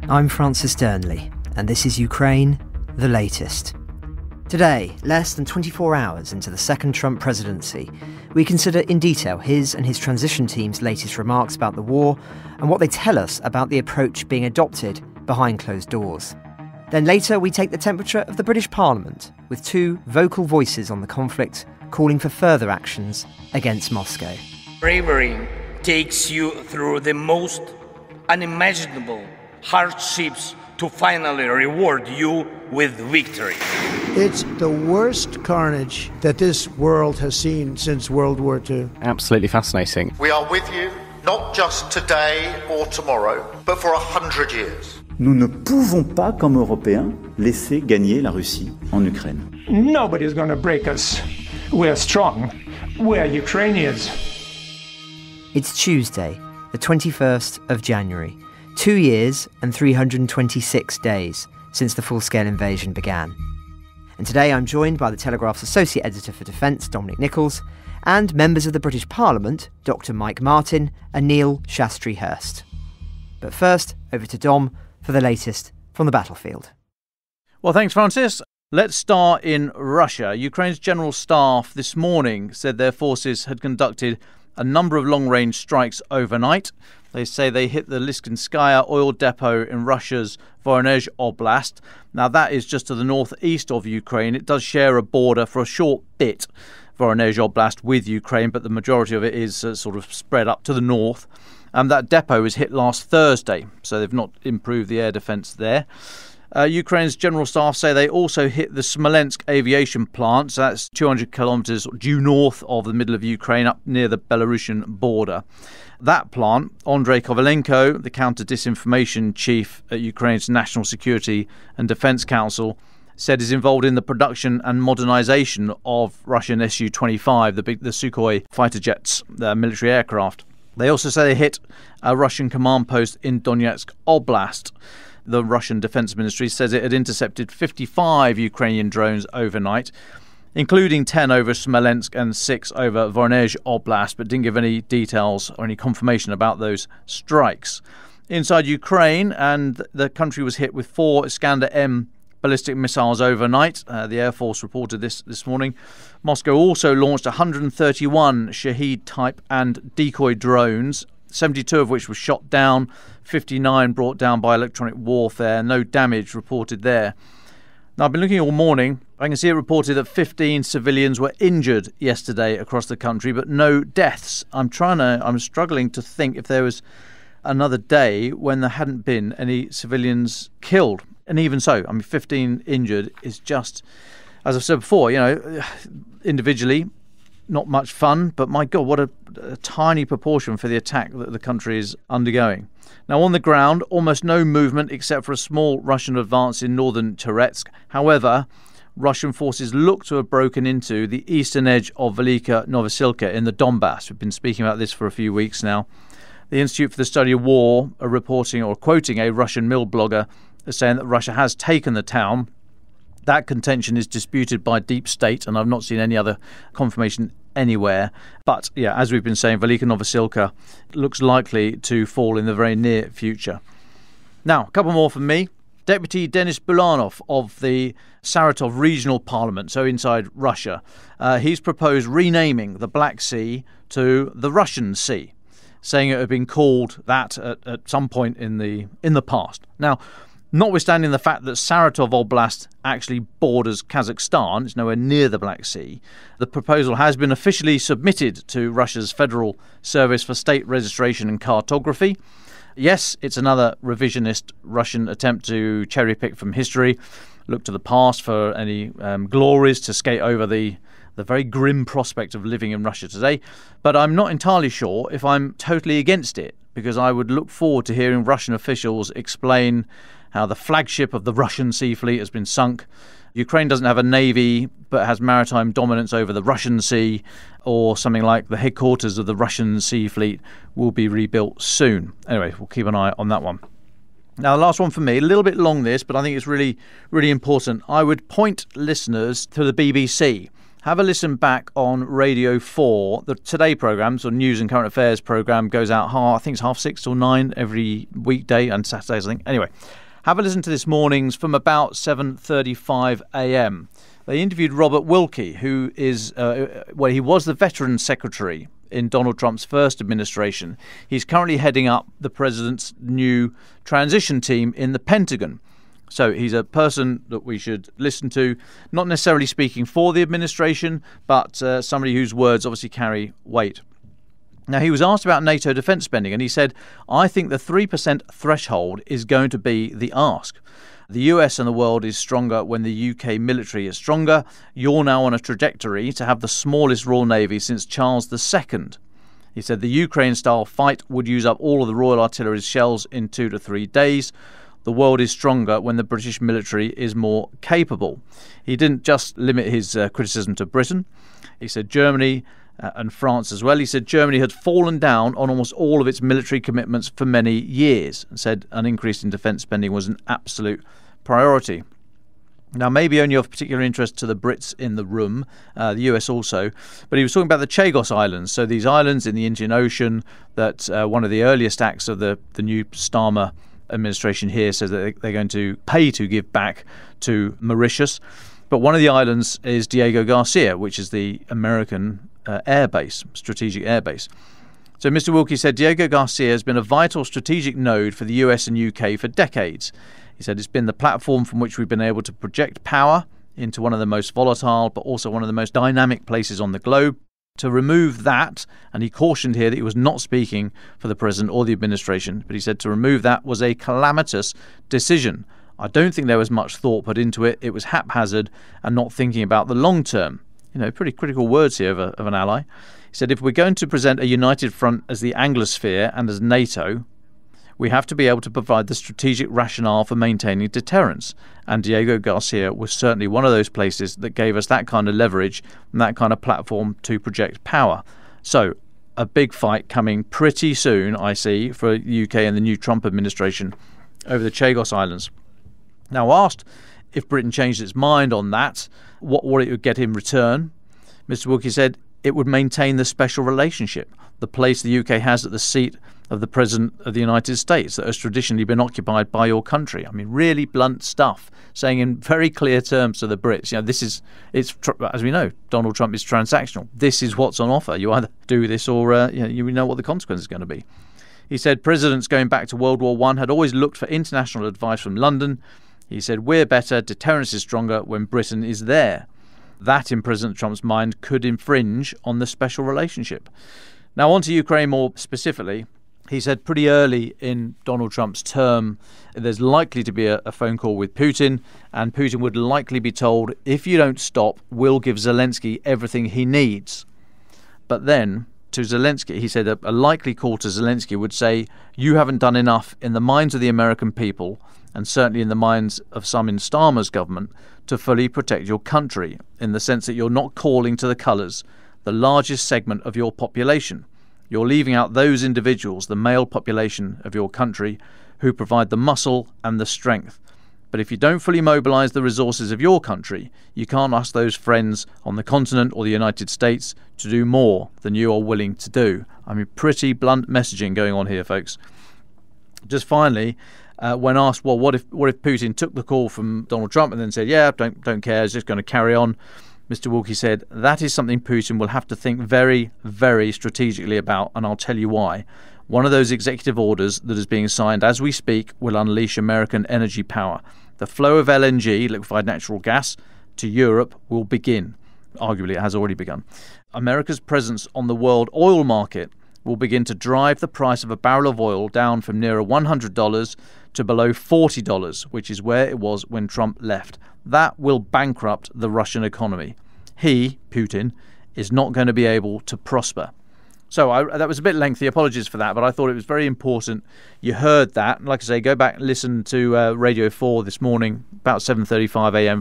I'm Francis Dearnley, and this is Ukraine, the latest. Today, less than 24 hours into the second Trump presidency, we consider in detail his and his transition team's latest remarks about the war and what they tell us about the approach being adopted behind closed doors. Then later, we take the temperature of the British Parliament, with two vocal voices on the conflict calling for further actions against Moscow. Bravery takes you through the most unimaginable hardships to finally reward you with victory. It's the worst carnage that this world has seen since World War II. Absolutely fascinating. We are with you, not just today or tomorrow, but for 100 years. Nous ne pouvons pas, comme Européens, laisser gagner la Russie en Ukraine. Nobody's going to break us. We're strong. We're Ukrainians. It's Tuesday, the 21st of January, 2 years and 326 days since the full-scale invasion began. And today I'm joined by the Telegraph's Associate Editor for Defence, Dominic Nicholls, and members of the British Parliament, Dr. Mike Martin and Neil Shastri-Hurst. But first, over to Dom for the latest from the battlefield. Well, thanks, Francis. Let's start in Russia. Ukraine's General Staff this morning said their forces had conducted a number of long-range strikes overnight. They say they hit the Lyskinskaya oil depot in Russia's Voronezh Oblast. Now, that is just to the northeast of Ukraine. It does share a border for a short bit, Voronezh Oblast, with Ukraine, but the majority of it is sort of spread up to the north. That depot was hit last Thursday, so they've not improved the air defence there. Ukraine's General Staff say they also hit the Smolensk aviation plant, so that's 200 kilometres due north of the middle of Ukraine, up near the Belarusian border. That plant, Andrei Kovalenko, the counter-disinformation chief at Ukraine's National Security and Defence Council, said is involved in the production and modernisation of Russian Su-25, the Sukhoi fighter jets, the military aircraft. They also say they hit a Russian command post in Donetsk Oblast. The Russian Defence Ministry says it had intercepted 55 Ukrainian drones overnight, including 10 over Smolensk and 6 over Voronezh Oblast, but didn't give any details or any confirmation about those strikes. Inside Ukraine, and the country was hit with 4 Iskander-M ballistic missiles overnight. The Air Force reported this morning. Moscow also launched 131 Shahed-type and decoy drones, 72 of which were shot down, 59 brought down by electronic warfare. No damage reported there. Now, I've been looking all morning. I can see it reported that 15 civilians were injured yesterday across the country, but no deaths. I'm struggling to think if there was another day when there hadn't been any civilians killed. And even so, 15 injured is just, as I've said before, individually, not much fun, but my God, what a tiny proportion for the attack that the country is undergoing. Now, on the ground, almost no movement except for a small Russian advance in northern Toretsk. However, Russian forces look to have broken into the eastern edge of Velika Novosilka in the Donbass. We've been speaking about this for a few weeks now. The Institute for the Study of War are reporting or quoting a Russian mill blogger as saying that Russia has taken the town. That contention is disputed by Deep State, and I've not seen any other confirmation anywhere. But, yeah, as we've been saying, Velika Novosilka looks likely to fall in the very near future. Now, a couple more from me. Deputy Denis Bulanov of the Saratov Regional Parliament, so inside Russia, he's proposed renaming the Black Sea to the Russian Sea, saying it had been called that at some point in the past. Now, notwithstanding the fact that Saratov Oblast actually borders Kazakhstan, it's nowhere near the Black Sea, the proposal has been officially submitted to Russia's Federal Service for State Registration and Cartography. Yes, it's another revisionist Russian attempt to cherry-pick from history, look to the past for any glories to skate over the very grim prospect of living in Russia today. But I'm not entirely sure if I'm totally against it, because I would look forward to hearing Russian officials explain how the flagship of the Russian Sea Fleet has been sunk. Ukraine doesn't have a navy, but has maritime dominance over the Russian Sea, or something like the headquarters of the Russian Sea Fleet will be rebuilt soon. Anyway, we'll keep an eye on that one. Now, the last one for me, a little bit long this, but I think it's really, really important. I would point listeners to the BBC. have a listen back on Radio 4. The Today programme, so news and current affairs programme, goes out, I think it's 6:30 till 9 every weekday and Saturdays, I think. Anyway, have a listen to this morning's from about 7:35 a.m. They interviewed Robert Wilkie, who is, he was the Veterans Secretary in Donald Trump's first administration. He's currently heading up the president's new transition team in the Pentagon. So he's a person that we should listen to, not necessarily speaking for the administration, but somebody whose words obviously carry weight. Now, he was asked about NATO defence spending, and he said, I think the 3% threshold is going to be the ask. The US and the world is stronger when the UK military is stronger. You're now on a trajectory to have the smallest Royal Navy since Charles II. He said the Ukraine-style fight would use up all of the Royal Artillery's shells in 2 to 3 days. The world is stronger when the British military is more capable. He didn't just limit his criticism to Britain. He said Germany and France as well. He said Germany had fallen down on almost all of its military commitments for many years, and said an increase in defence spending was an absolute priority. Now, maybe only of particular interest to the Brits in the room, the US also, but he was talking about the Chagos Islands. So these islands in the Indian Ocean that one of the earliest acts of the new Starmer administration here says that they're going to pay to give back to Mauritius. But one of the islands is Diego Garcia, which is the American strategic airbase. So Mr. Wilkie said Diego Garcia has been a vital strategic node for the US and UK for decades. He said it's been the platform from which we've been able to project power into one of the most volatile but also one of the most dynamic places on the globe. To remove that, and he cautioned here that he was not speaking for the president or the administration, but he said to remove that was a calamitous decision. I don't think there was much thought put into it. It was haphazard and not thinking about the long term. Pretty critical words here of an ally. He said if we're going to present a united front as the Anglosphere and as NATO, we have to be able to provide the strategic rationale for maintaining deterrence. And Diego Garcia was certainly one of those places that gave us that kind of leverage and that kind of platform to project power. So a big fight coming pretty soon, I see, for the UK and the new Trump administration over the Chagos Islands. Now, asked if Britain changed its mind on that, what it would get in return, Mr. Wilkie said it would maintain the special relationship, the place the UK has at the seat of the President of the United States that has traditionally been occupied by your country. I mean, really blunt stuff, saying in very clear terms to the Brits, as we know, Donald Trump is transactional. This is what's on offer. You either do this or you know what the consequence is going to be. He said presidents going back to World War I had always looked for international advice from London. He said, we're better, deterrence is stronger when Britain is there. That, in President Trump's mind, could infringe on the special relationship. Now, on to Ukraine more specifically. He said pretty early in Donald Trump's term, there's likely to be a phone call with Putin, and Putin would likely be told, if you don't stop, we'll give Zelensky everything he needs. But then, to Zelensky, he said a likely call to Zelensky would say, you haven't done enough in the minds of the American people, and certainly in the minds of some in Starmer's government, to fully protect your country, in the sense that you're not calling to the colours the largest segment of your population. You're leaving out those individuals, the male population of your country, who provide the muscle and the strength. But if you don't fully mobilise the resources of your country, you can't ask those friends on the continent or the United States to do more than you are willing to do. I mean, pretty blunt messaging going on here, folks. Just finally, when asked, well, what if Putin took the call from Donald Trump and then said, yeah, don't care, it's just going to carry on, Mr. Wilkie said, that is something Putin will have to think very, very strategically about, and I'll tell you why. One of those executive orders that is being signed as we speak will unleash American energy power. The flow of LNG, liquefied natural gas, to Europe will begin. Arguably, it has already begun. America's presence on the world oil market will begin to drive the price of a barrel of oil down from nearer $100 to below $40, which is where it was when Trump left. That will bankrupt the Russian economy. He, Putin, is not going to be able to prosper. So that was a bit lengthy. Apologies for that, but I thought it was very important. You heard that. Like I say, go back and listen to Radio 4 this morning, about 7:35 a.m.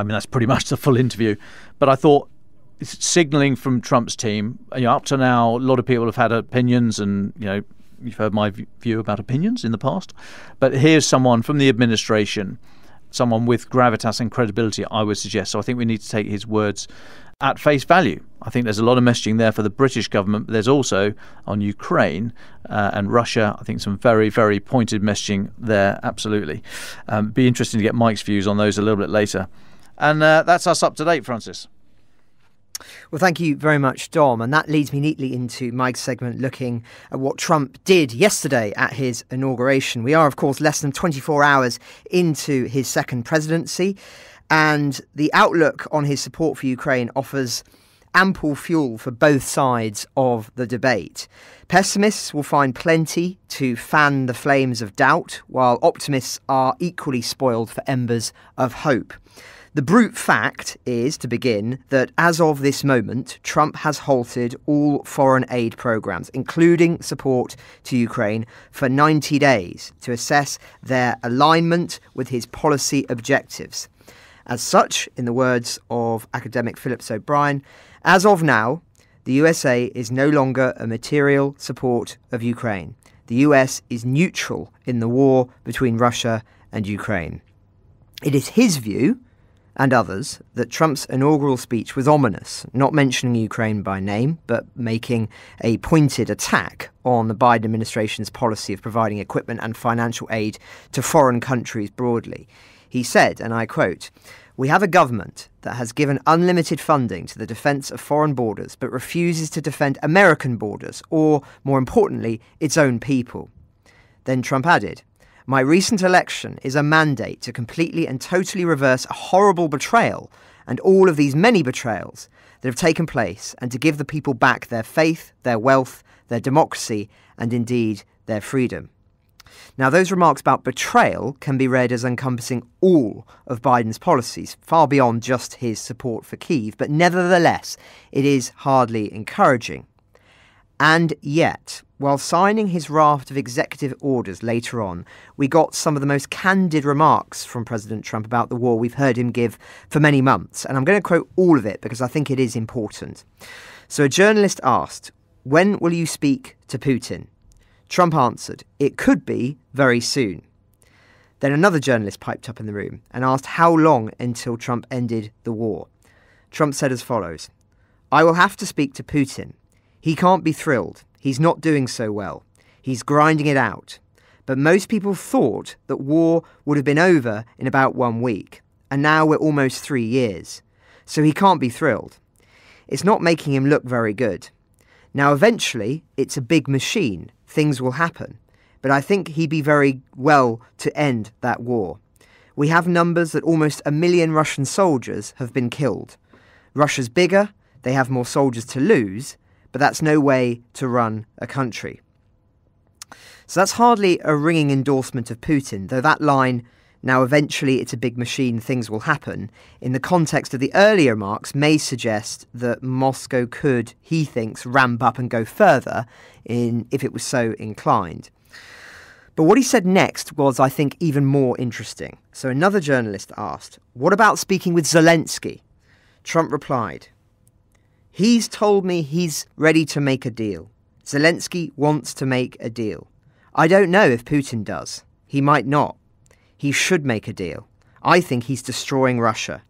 that's pretty much the full interview. But I thought it's signalling from Trump's team. Up to now, a lot of people have had opinions, and you've heard my view about opinions in the past. But here's someone from the administration someone with gravitas and credibility, I would suggest. So I think we need to take his words at face value. I think there's a lot of messaging there for the British government, but there's also on Ukraine and Russia, I think some very, very pointed messaging there, absolutely. Be interesting to get Mike's views on those a little bit later. And that's us up to date, Francis. Well, thank you very much, Dom. And that leads me neatly into Mike's segment looking at what Trump did yesterday at his inauguration. We are, of course, less than 24 hours into his second presidency, and the outlook on his support for Ukraine offers ample fuel for both sides of the debate. Pessimists will find plenty to fan the flames of doubt, while optimists are equally spoiled for embers of hope. The brute fact is, to begin, that as of this moment, Trump has halted all foreign aid programs, including support to Ukraine, for 90 days to assess their alignment with his policy objectives. As such, in the words of academic Phillips O'Brien, as of now, the USA is no longer a material support of Ukraine. The US is neutral in the war between Russia and Ukraine. It is his view, and others, that Trump's inaugural speech was ominous, not mentioning Ukraine by name, but making a pointed attack on the Biden administration's policy of providing equipment and financial aid to foreign countries broadly. He said, and I quote, "We have a government that has given unlimited funding to the defence of foreign borders, but refuses to defend American borders, or, more importantly, its own people." Then Trump added, "My recent election is a mandate to completely and totally reverse a horrible betrayal and all of these many betrayals that have taken place, and to give the people back their faith, their wealth, their democracy, and indeed their freedom." Now, those remarks about betrayal can be read as encompassing all of Biden's policies, far beyond just his support for Kyiv, but nevertheless, it is hardly encouraging. And yet, while signing his raft of executive orders later on, we got some of the most candid remarks from President Trump about the war we've heard him give for many months. And I'm going to quote all of it because I think it is important. So a journalist asked, "When will you speak to Putin?" Trump answered, "It could be very soon." Then another journalist piped up in the room and asked how long until Trump ended the war. Trump said as follows, "I will have to speak to Putin. He can't be thrilled. He's not doing so well. He's grinding it out. But most people thought that war would have been over in about 1 week. And now we're almost 3 years. So he can't be thrilled. It's not making him look very good. Now eventually, it's a big machine. Things will happen. But I think he'd be very well to end that war. We have numbers that almost 1 million Russian soldiers have been killed. Russia's bigger. They have more soldiers to lose. But that's no way to run a country." So that's hardly a ringing endorsement of Putin, though that line, "Now eventually it's a big machine, things will happen," in the context of the earlier remarks may suggest that Moscow could, he thinks, ramp up and go further if it was so inclined. But what he said next was, I think, even more interesting. So another journalist asked, "What about speaking with Zelensky?" Trump replied, "He's told me he's ready to make a deal. Zelensky wants to make a deal. I don't know if Putin does. He might not. He should make a deal. I think he's destroying Russia.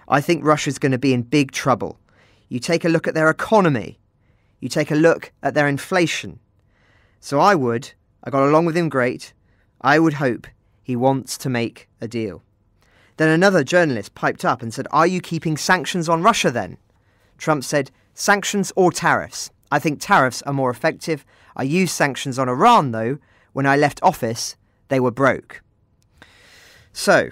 I think Russia's going to be in big trouble. You take a look at their economy. You take a look at their inflation. So I got along with him great. I would hope he wants to make a deal." Then another journalist piped up and said, "Are you keeping sanctions on Russia then?" Trump said, "Sanctions or tariffs. I think tariffs are more effective. I used sanctions on Iran, though. When I left office, they were broke." So,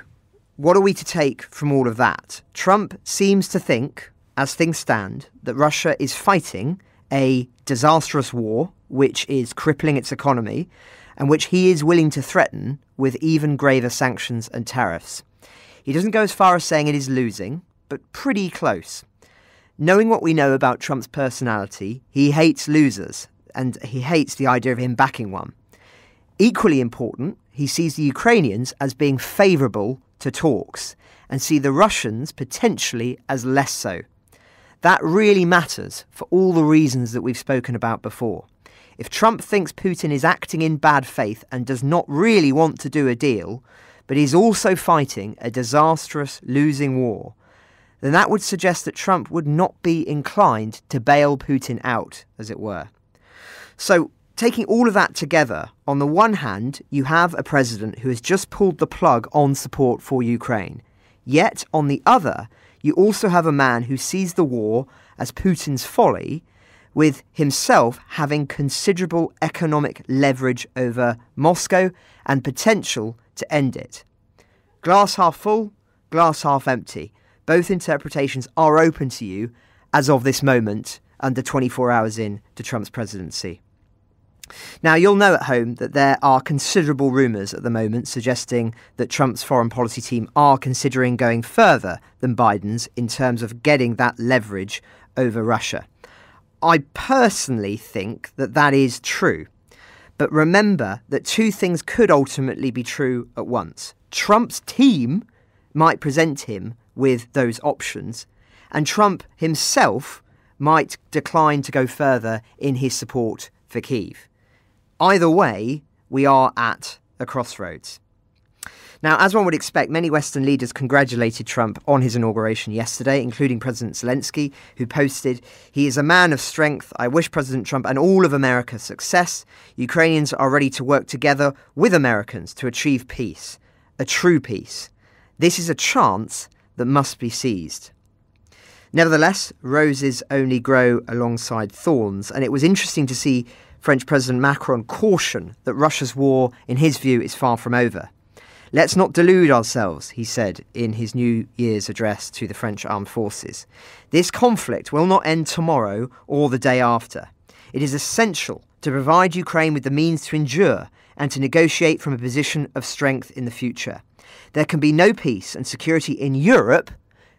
what are we to take from all of that? Trump seems to think, as things stand, that Russia is fighting a disastrous war, which is crippling its economy, and which he is willing to threaten with even graver sanctions and tariffs. He doesn't go as far as saying it is losing, but pretty close. Knowing what we know about Trump's personality, he hates losers, and he hates the idea of him backing one. Equally important, he sees the Ukrainians as being favourable to talks, and see the Russians potentially as less so. That really matters for all the reasons that we've spoken about before. If Trump thinks Putin is acting in bad faith and does not really want to do a deal, but he's also fighting a disastrous losing war, then that would suggest that Trump would not be inclined to bail Putin out, as it were. So, taking all of that together, on the one hand, you have a president who has just pulled the plug on support for Ukraine. Yet, on the other, you also have a man who sees the war as Putin's folly, with himself having considerable economic leverage over Moscow and potential to end it. Glass half full, glass half empty. Both interpretations are open to you as of this moment, under 24 hours in to Trump's presidency. Now, you'll know at home that there are considerable rumours at the moment suggesting that Trump's foreign policy team are considering going further than Biden's in terms of getting that leverage over Russia. I personally think that that is true. But remember that two things could ultimately be true at once. Trump's team might present him with those options, and Trump himself might decline to go further in his support for Kyiv. Either way, we are at a crossroads. Now, as one would expect, many Western leaders congratulated Trump on his inauguration yesterday, including President Zelensky, who posted, "He is a man of strength. I wish President Trump and all of America success. Ukrainians are ready to work together with Americans to achieve peace, a true peace. This is a chance that must be seized." Nevertheless, roses only grow alongside thorns, and it was interesting to see French President Macron caution that Russia's war, in his view, is far from over. "Let's not delude ourselves," he said in his New Year's address to the French armed forces. "This conflict will not end tomorrow or the day after. It is essential to provide Ukraine with the means to endure and to negotiate from a position of strength in the future. There can be no peace and security in Europe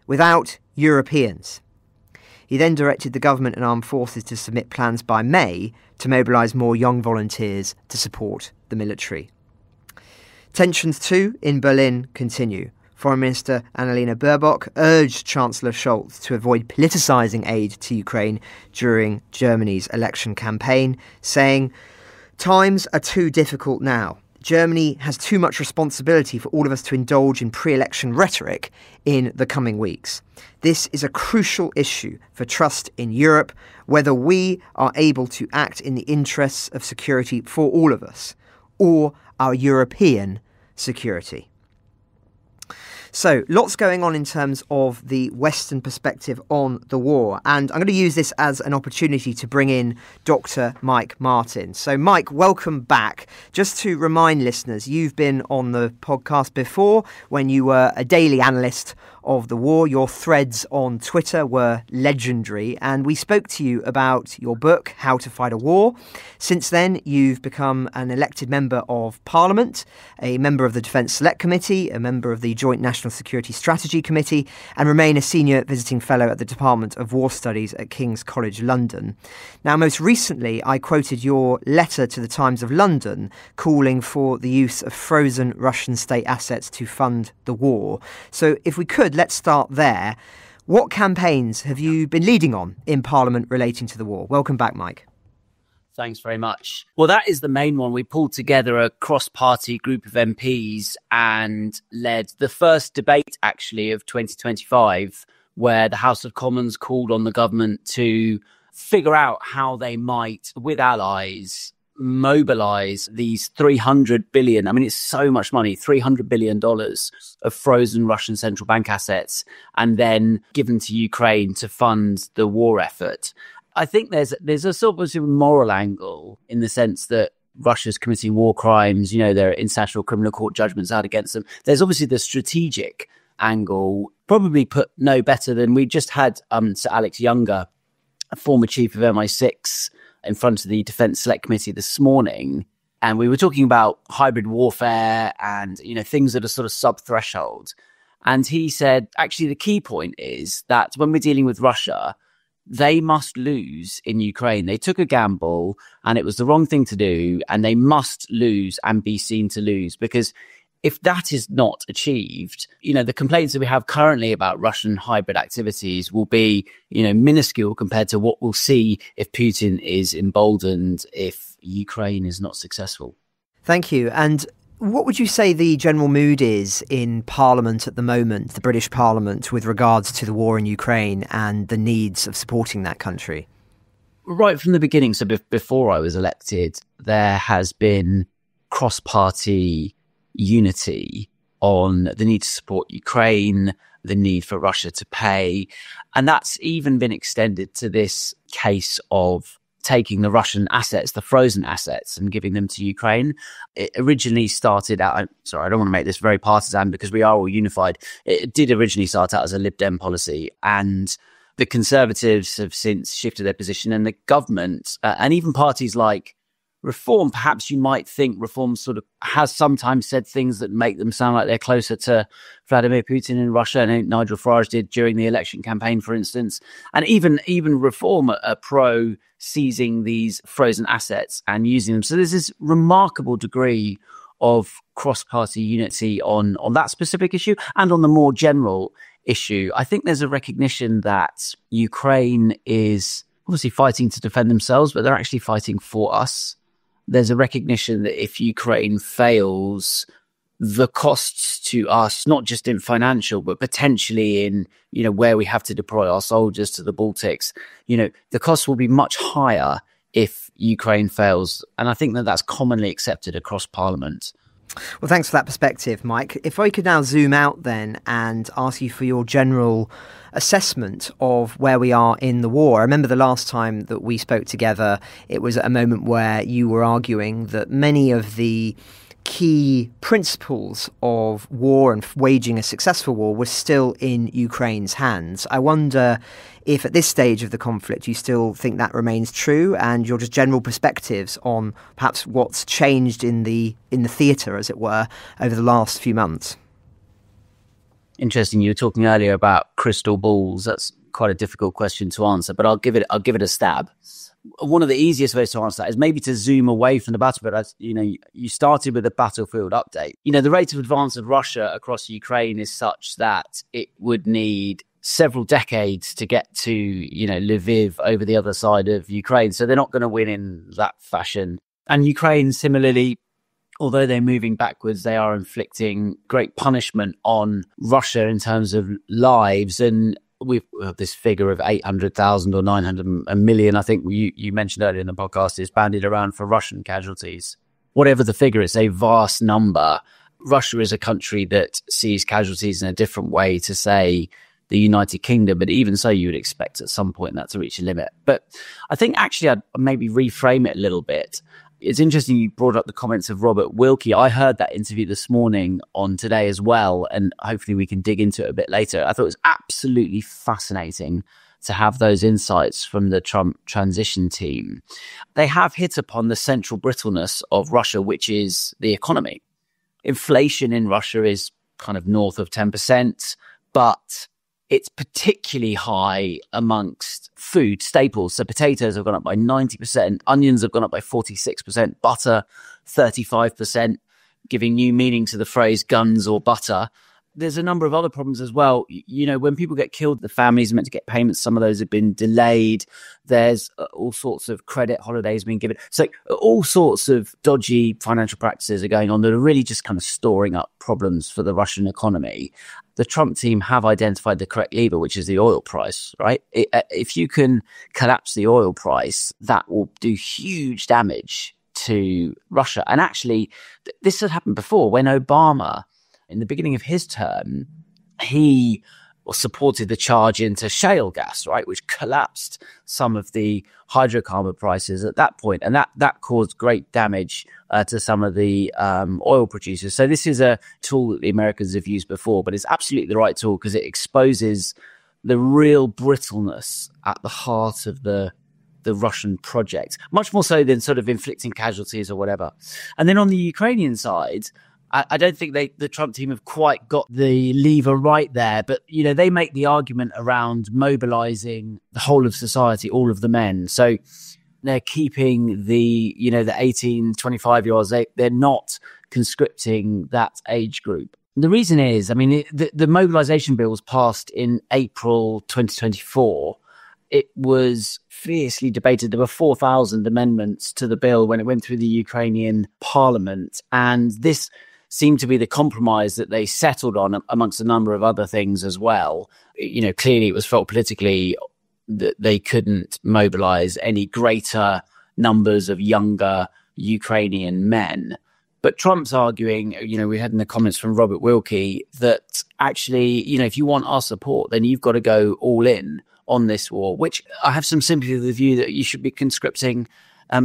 without Europeans." He then directed the government and armed forces to submit plans by May to mobilise more young volunteers to support the military. Tensions too in Berlin continue. Foreign Minister Annalena Baerbock urged Chancellor Scholz to avoid politicising aid to Ukraine during Germany's election campaign, saying, "Times are too difficult now. Germany has too much responsibility for all of us to indulge in pre-election rhetoric in the coming weeks. This is a crucial issue for trust in Europe, whether we are able to act in the interests of security for all of us, or our European security." So, lots going on in terms of the Western perspective on the war. And I'm going to use this as an opportunity to bring in Dr. Mike Martin. So, Mike, welcome back. Just to remind listeners, you've been on the podcast before when you were a daily analyst of the war. Your threads on Twitter were legendary, and we spoke to you about your book, How to Fight a War. Since then, you've become an elected member of Parliament, a member of the Defence Select Committee, a member of the Joint National Security Strategy Committee, and remain a senior visiting fellow at the Department of War Studies at King's College London. Now, most recently, I quoted your letter to the Times of London calling for the use of frozen Russian state assets to fund the war. So if we could, let's start there. What campaigns have you been leading on in Parliament relating to the war? Welcome back, Mike. Thanks very much. Well, that is the main one. We pulled together a cross-party group of MPs and led the first debate, actually, of 2025, where the House of Commons called on the government to figure out how they might, with allies, mobilise these $300 billion. I mean, it's so much money, $300 billion of frozen Russian central bank assets, and then given to Ukraine to fund the war effort. I think there's a sort of moral angle in the sense that Russia's committing war crimes, you know, there are international criminal court judgments out against them. There's obviously the strategic angle, probably put no better than we just had Sir Alex Younger, a former chief of MI6, in front of the Defence Select Committee this morning. And we were talking about hybrid warfare and, you know, things that are sort of sub-threshold. And he said, actually, the key point is that when we're dealing with Russia, they must lose in Ukraine. They took a gamble and it was the wrong thing to do, and they must lose and be seen to lose, because if that is not achieved, you know, the complaints that we have currently about Russian hybrid activities will be, you know, minuscule compared to what we'll see if Putin is emboldened, if Ukraine is not successful. Thank you. And What would you say the general mood is in Parliament at the moment, the British Parliament, with regards to the war in Ukraine and the needs of supporting that country? Right from the beginning, so before I was elected, there has been cross-party unity on the need to support Ukraine, the need for Russia to pay. And that's even been extended to this case of taking the Russian assets, the frozen assets, and giving them to Ukraine. It originally started out, I don't want to make this very partisan because we are all unified. It did originally start out as a Lib Dem policy, and the Conservatives have since shifted their position, and the government, and even parties like Reform, perhaps you might think Reform sort of has sometimes said things that make them sound like they're closer to Vladimir Putin in Russia. And I think Nigel Farage did during the election campaign, for instance. And even Reform are pro seizing these frozen assets and using them. So there's this remarkable degree of cross-party unity on that specific issue and on the more general issue. I think there's a recognition that Ukraine is obviously fighting to defend themselves, but they're actually fighting for us. There's a recognition that if Ukraine fails, the costs to us, not just in financial, but potentially in, where we have to deploy our soldiers to the Baltics, the costs will be much higher if Ukraine fails. And I think that that's commonly accepted across Parliament. Well, thanks for that perspective, Mike. If I could now zoom out then and ask you for your general assessment of where we are in the war. I remember the last time that we spoke together, it was at a moment where you were arguing that many of the key principles of war and waging a successful war were still in Ukraine's hands. I wonder if at this stage of the conflict you still think that remains true, and your just general perspectives on perhaps what's changed in the theatre, as it were, over the last few months. Interesting. You were talking earlier about crystal balls. That's quite a difficult question to answer, but I'll give it a stab. One of the easiest ways to answer that is maybe to zoom away from the battlefield. As you started with a battlefield update. The rate of advance of Russia across Ukraine is such that it would need several decades to get to, Lviv over the other side of Ukraine. So they're not going to win in that fashion. And Ukraine, similarly, although they're moving backwards, they are inflicting great punishment on Russia in terms of lives. And we've this figure of 800,000 or 900 million, I think you mentioned earlier in the podcast, is bandied around for Russian casualties. Whatever the figure, it's a vast number. Russia is a country that sees casualties in a different way to, say, the United Kingdom, but even so, you would expect at some point that to reach a limit. But I think actually I'd maybe reframe it a little bit. It's interesting you brought up the comments of Robert Wilkie. I heard that interview this morning on Today as well, and hopefully we can dig into it a bit later. I thought it was absolutely fascinating to have those insights from the Trump transition team. They have hit upon the central brittleness of Russia, which is the economy. Inflation in Russia is kind of north of 10%, but it's particularly high amongst food staples. So potatoes have gone up by 90%, onions have gone up by 46%, butter 35%, giving new meaning to the phrase guns or butter. There's a number of other problems as well. When people get killed, the families are meant to get payments. Some of those have been delayed. There's all sorts of credit holidays being given. So all sorts of dodgy financial practices are going on that are really just kind of storing up problems for the Russian economy. The Trump team have identified the correct lever, which is the oil price, right? If you can collapse the oil price, that will do huge damage to Russia. And actually, this had happened before when Obama, in the beginning of his term, he supported the charge into shale gas, right, which collapsed some of the hydrocarbon prices at that point. And that caused great damage to some of the oil producers. So this is a tool that the Americans have used before, but it's absolutely the right tool because it exposes the real brittleness at the heart of the Russian project, much more so than sort of inflicting casualties or whatever. And then on the Ukrainian side, I don't think the Trump team have quite got the lever right there, but, they make the argument around mobilizing the whole of society, all of the men. So they're keeping the 18, 25-year-olds, they're not conscripting that age group. The reason is, the mobilization bill was passed in April 2024. It was fiercely debated. There were 4,000 amendments to the bill when it went through the Ukrainian parliament. And this seemed to be the compromise that they settled on amongst a number of other things as well. Clearly it was felt politically that they couldn't mobilize any greater numbers of younger Ukrainian men. But Trump's arguing, we had in the comments from Robert Wilkie that actually, if you want our support, then you've got to go all in on this war, which I have some sympathy with the view that you should be conscripting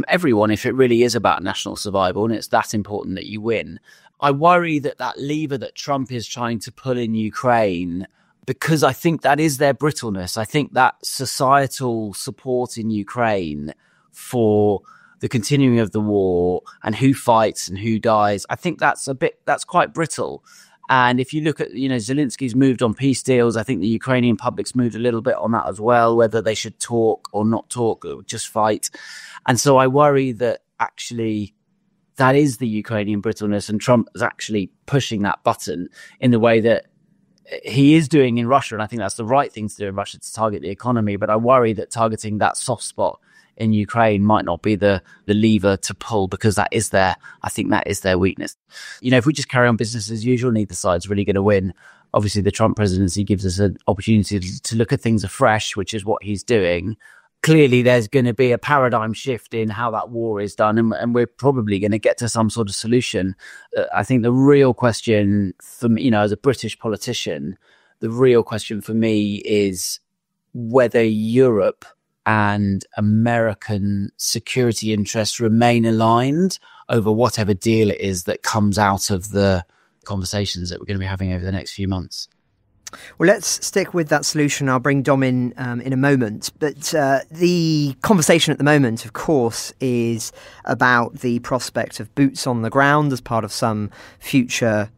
everyone if it really is about national survival and it's that important that you win. I worry that lever that Trump is trying to pull in Ukraine, because I think that is their brittleness. I think that societal support in Ukraine for the continuing of the war and who fights and who dies, I think that's quite brittle. And if you look at, Zelensky's moved on peace deals, I think the Ukrainian public's moved a little bit on that as well, whether they should talk or not talk or just fight. And so I worry that actually that is the Ukrainian brittleness, and Trump is actually pushing that button in the way that he is doing in Russia. And I think that's the right thing to do in Russia, to target the economy. But I worry that targeting that soft spot in Ukraine might not be the lever to pull, because I think that is their weakness. If we just carry on business as usual, neither side's really going to win. Obviously, the Trump presidency gives us an opportunity to look at things afresh, which is what he's doing. Clearly, there's going to be a paradigm shift in how that war is done, and we're probably going to get to some sort of solution. I think the real question for me, as a British politician, the real question for me is whether Europe and American security interests remain aligned over whatever deal it is that comes out of the conversations that we're going to be having over the next few months. Well, let's stick with that solution. I'll bring Dom in a moment. But the conversation at the moment, of course, is about the prospect of boots on the ground as part of some future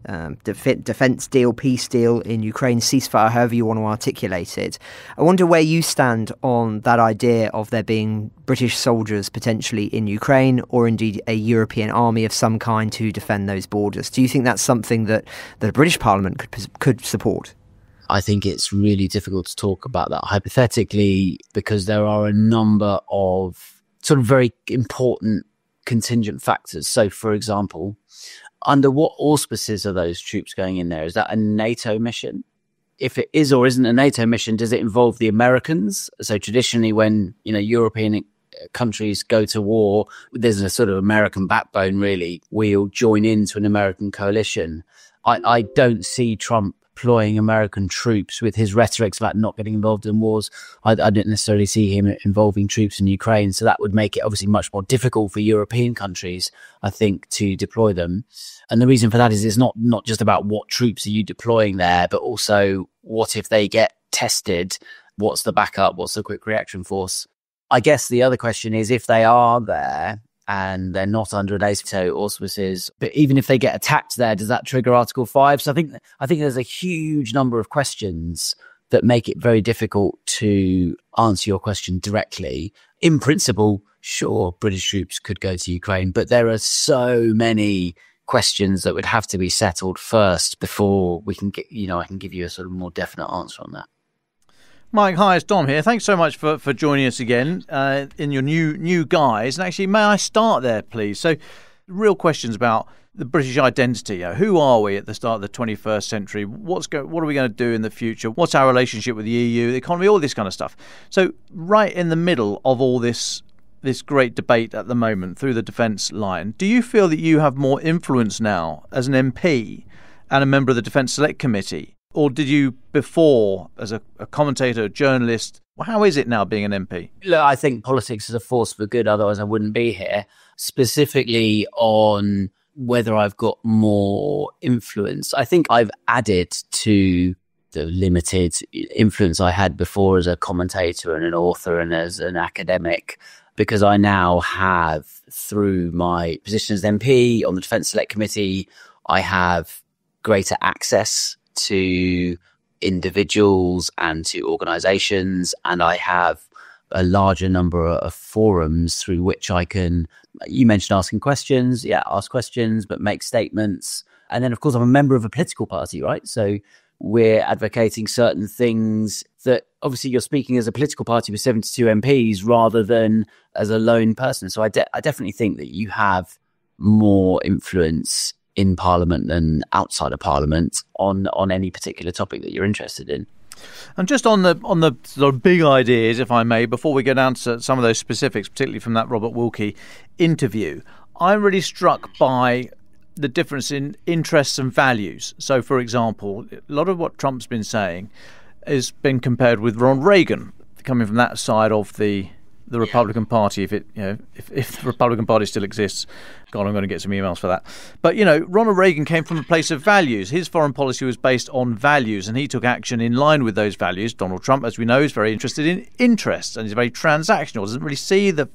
defence deal, peace deal in Ukraine, ceasefire, however you want to articulate it. I wonder where you stand on that idea of there being British soldiers potentially in Ukraine, or indeed a European army of some kind to defend those borders. Do you think that's something that the British Parliament could support? I think it's really difficult to talk about that hypothetically, because there are a number of sort of very important contingent factors. So, for example, under what auspices are those troops going in there? Is that a NATO mission? If it is or isn't a NATO mission, does it involve the Americans? So traditionally when, European countries go to war, there's a sort of American backbone, really. We'll join into an American coalition. I don't see Trump deploying American troops with his rhetoric about not getting involved in wars. I didn't necessarily see him involving troops in Ukraine. So that would make it obviously much more difficult for European countries, I think, to deploy them. And the reason for that is it's not just about what troops are you deploying there, but also what if they get tested? What's the backup? What's the quick reaction force? I guess the other question is, if they are there and they're not under NATO auspices, but even if they get attacked there, does that trigger Article 5? So I think there's a huge number of questions that make it very difficult to answer your question directly. In principle, sure, British troops could go to Ukraine, but there are so many questions that would have to be settled first before we can get, I can give you a sort of more definite answer on that. Mike, hi, it's Dom here. Thanks so much for joining us again in your new guise. And actually, may I start there, please? So, real questions about the British identity. Who are we at the start of the 21st century? What are we going to do in the future? What's our relationship with the EU, the economy, all this kind of stuff? So, right in the middle of all this great debate at the moment through the defence line, do you feel that you have more influence now as an MP and a member of the Defence Select Committee? Or did you before, as a commentator, a journalist? How is it now being an MP? Look, I think politics is a force for good, otherwise I wouldn't be here. Specifically on whether I've got more influence, I think I've added to the limited influence I had before as a commentator and an author and as an academic, because I now have, through my position as MP on the Defence Select Committee, I have greater access to individuals and to organisations, and I have a larger number of forums through which I can, you mentioned asking questions, ask questions, but make statements. And then, of course, I'm a member of a political party, right? So we're advocating certain things that obviously you're speaking as a political party with 72 MPs rather than as a lone person. So I definitely think that you have more influence in Parliament and outside of Parliament on any particular topic that you're interested in. And just on the sort of big ideas, if I may, before we go down to some of those specifics, particularly from that Robert Wilkie interview, I'm really struck by the difference in interests and values. So, for example, a lot of what Trump's been saying has been compared with Ronald Reagan, coming from that side of the Republican Party, if the Republican Party still exists. God, I'm going to get some emails for that. But, Ronald Reagan came from a place of values. His foreign policy was based on values, and he took action in line with those values. Donald Trump, as we know, is very interested in interests, and he's very transactional, doesn't really see the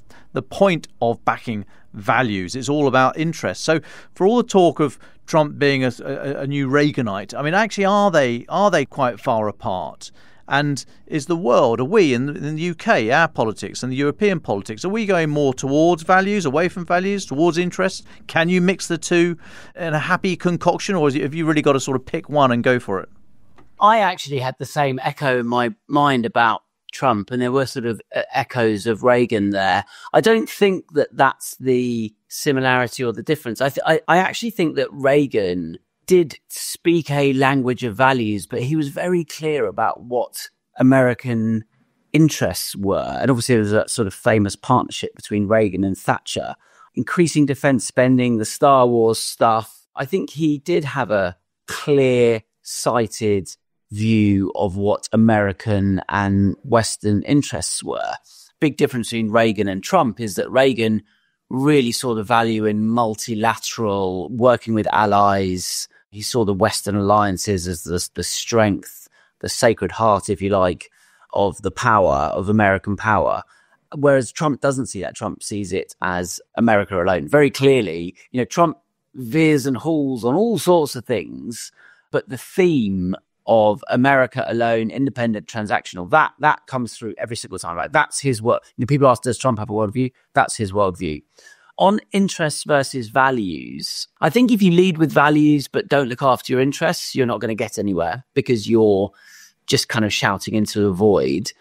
point of backing values. It's all about interest. So for all the talk of Trump being a new Reaganite, I mean, actually, are they quite far apart? And is the world, are we in the UK, our politics and the European politics, are we going more towards values, away from values, towards interests? Can you mix the two in a happy concoction, or have you really got to sort of pick one and go for it? I actually had the same echo in my mind about Trump, and there were sort of echoes of Reagan there. I don't think that that's the similarity or the difference. I actually think that Reagan did speak a language of values, but he was very clear about what American interests were. And obviously there was a sort of famous partnership between Reagan and Thatcher, increasing defense spending, the Star Wars stuff. I think he did have a clear-sighted view of what American and Western interests were. Big difference between Reagan and Trump is that Reagan really saw the value in multilateral, working with allies. He saw the Western alliances as the strength, the sacred heart, if you like, of the power, of American power. Whereas Trump doesn't see that. Trump sees it as America alone. Very clearly, Trump veers and hauls on all sorts of things, but the theme of America alone, independent, transactional, that comes through every single time. Right? That's his work. People ask, does Trump have a worldview? That's his worldview. On interests versus values, I think if you lead with values but don't look after your interests, you're not going to get anywhere because you're just kind of shouting into the void.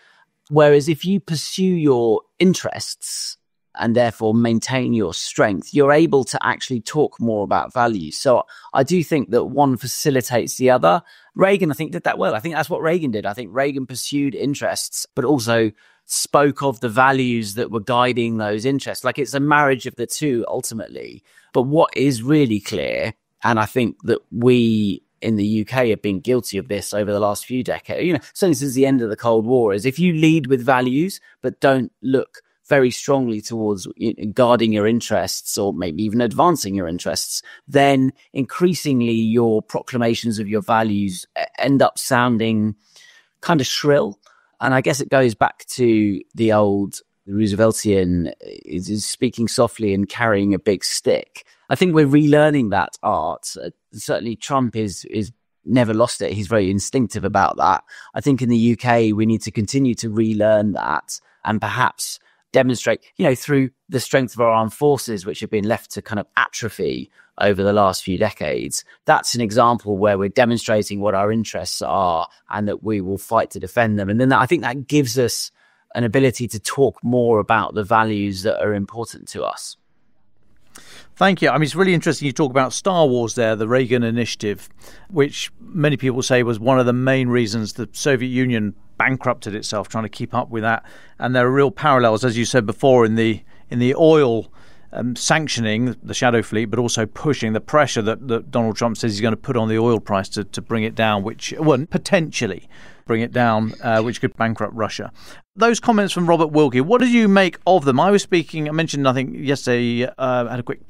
Whereas if you pursue your interests and therefore maintain your strength, you're able to actually talk more about values. So I do think that one facilitates the other. Reagan, I think, did that well. I think that's what Reagan did. I think Reagan pursued interests, but also spoke of the values that were guiding those interests. Like, it's a marriage of the two ultimately. But what is really clear, and I think that we in the UK have been guilty of this over the last few decades, certainly since the end of the Cold War, is if you lead with values but don't look very strongly towards guarding your interests or maybe even advancing your interests, then increasingly your proclamations of your values end up sounding kind of shrill. And I guess it goes back to the old Rooseveltian, is speaking softly and carrying a big stick. I think we're relearning that art. Certainly Trump is never lost it. He's very instinctive about that. I think in the UK, we need to continue to relearn that and perhaps demonstrate, through the strength of our armed forces, which have been left to kind of atrophy over the last few decades. That's an example where we're demonstrating what our interests are and that we will fight to defend them. And then I think that gives us an ability to talk more about the values that are important to us. Thank you. I mean, it's really interesting you talk about Star Wars there, the Reagan Initiative, which many people say was one of the main reasons the Soviet Union bankrupted itself, trying to keep up with that. And there are real parallels, as you said before, in the oil sanctioning the shadow fleet, but also pushing the pressure that Donald Trump says he's going to put on the oil price to bring it down, which would potentially bring it down, which could bankrupt Russia. Those comments from Robert Wilkie, what did you make of them? I mentioned, I think yesterday, had a quick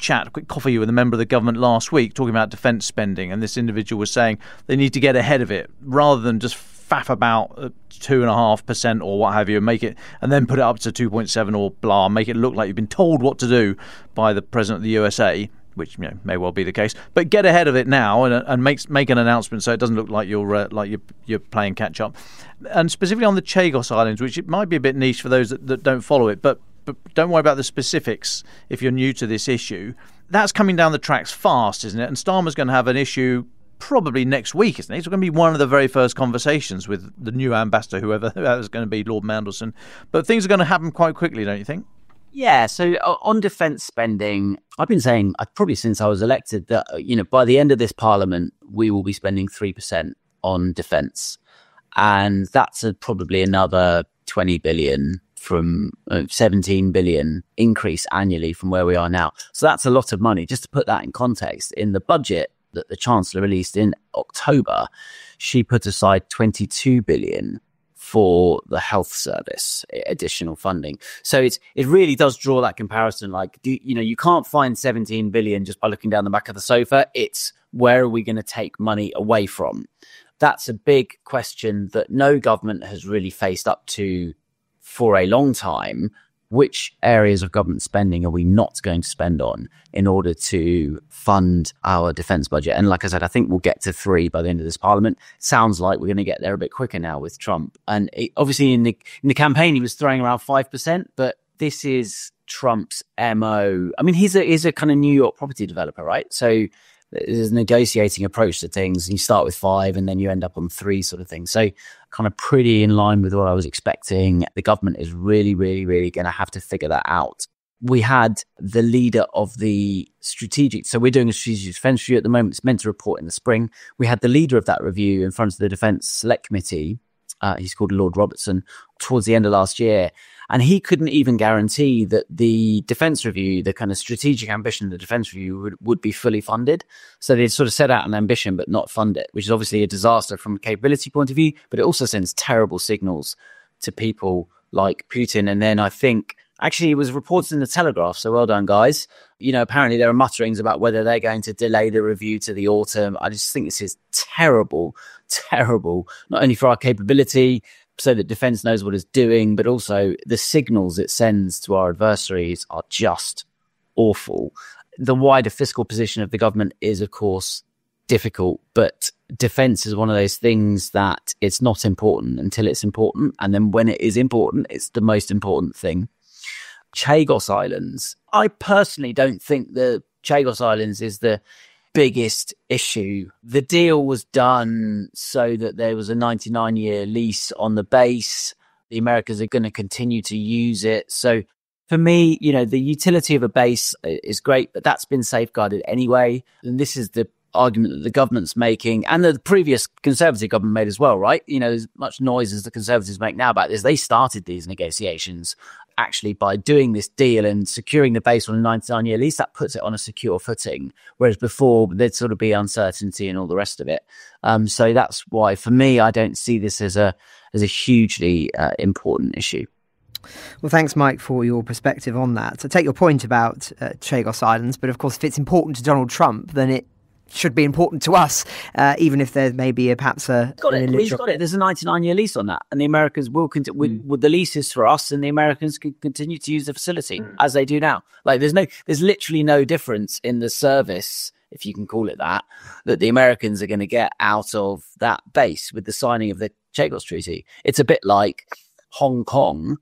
coffee with a member of the government last week talking about defence spending, and this individual was saying they need to get ahead of it rather than just faff about 2.5% or what have you, and make it, and then put it up to 2.7 or blah, make it look like you've been told what to do by the president of the USA, which may well be the case. But get ahead of it now and make an announcement so it doesn't look like you're playing catch up. And specifically on the Chagos Islands, which it might be a bit niche for those that don't follow it, but don't worry about the specifics if you're new to this issue. That's coming down the tracks fast, isn't it? And Starmer's going to have an issue probably next week, isn't it? It's going to be one of the very first conversations with the new ambassador, whoever is going to be, Lord Mandelson. But things are going to happen quite quickly, don't you think? Yeah, so on defence spending, I've been saying probably since I was elected that, by the end of this parliament, we will be spending 3% on defence. And that's probably another 20 billion from 17 billion increase annually from where we are now. So that's a lot of money. Just to put that in context, in the budget that the Chancellor released in October, she put aside 22 billion for the health service, additional funding. So it really does draw that comparison. Like, you can't find 17 billion just by looking down the back of the sofa. It's where are we going to take money away from? That's a big question that no government has really faced up to for a long time. Which areas of government spending are we not going to spend on in order to fund our defence budget? And like I said, I think we'll get to 3 by the end of this parliament. Sounds like we're going to get there a bit quicker now with Trump. And obviously in the campaign, he was throwing around 5%, but this is Trump's MO. I mean, he's a kind of New York property developer, right? So there's a negotiating approach to things. You start with 5 and then you end up on 3 sort of thing. So kind of pretty in line with what I was expecting. The government is really, really, really going to have to figure that out. We had the leader of the strategic. So we're doing a strategic defence review at the moment. It's meant to report in the spring. We had the leader of that review in front of the Defence Select Committee. He's called Lord Robertson, towards the end of last year. And he couldn't even guarantee that the defence review, the kind of strategic ambition of the defence review would be fully funded. So they'd sort of set out an ambition but not fund it, which is obviously a disaster from a capability point of view, but it also sends terrible signals to people like Putin. And then I think, actually, it was reported in the Telegraph, so well done, guys. Apparently there are mutterings about whether they're going to delay the review to the autumn. I just think this is terrible, not only for our capability, so that defence knows what it's doing, but also the signals it sends to our adversaries are just awful. The wider fiscal position of the government is, of course, difficult, but defence is one of those things that it's not important until it's important. And then when it is important, it's the most important thing. Chagos Islands. I personally don't think the Chagos Islands is the biggest issue. The deal was done so that there was a 99-year lease on the base. The Americans are going to continue to use it. So for me, the utility of a base is great, but that's been safeguarded anyway. And this is the argument that the government's making, and the previous Conservative government made as well, right? As much noise as the Conservatives make now about this, they started these negotiations actually by doing this deal and securing the base on a 99-year lease. That puts it on a secure footing, whereas before there'd sort of be uncertainty and all the rest of it. So that's why, for me, I don't see this as a hugely important issue. Well, thanks, Mike, for your perspective on that. So I take your point about Chagos Islands, but of course, if it's important to Donald Trump, then it should be important to us, even if there may be perhaps a... He's got it. There's a 99-year lease on that, and the Americans will continue with the leases for us, and the Americans can continue to use the facility as they do now. Like there's literally no difference in the service, if you can call it that the Americans are going to get out of that base with the signing of the Chagos Treaty. It's a bit like Hong Kong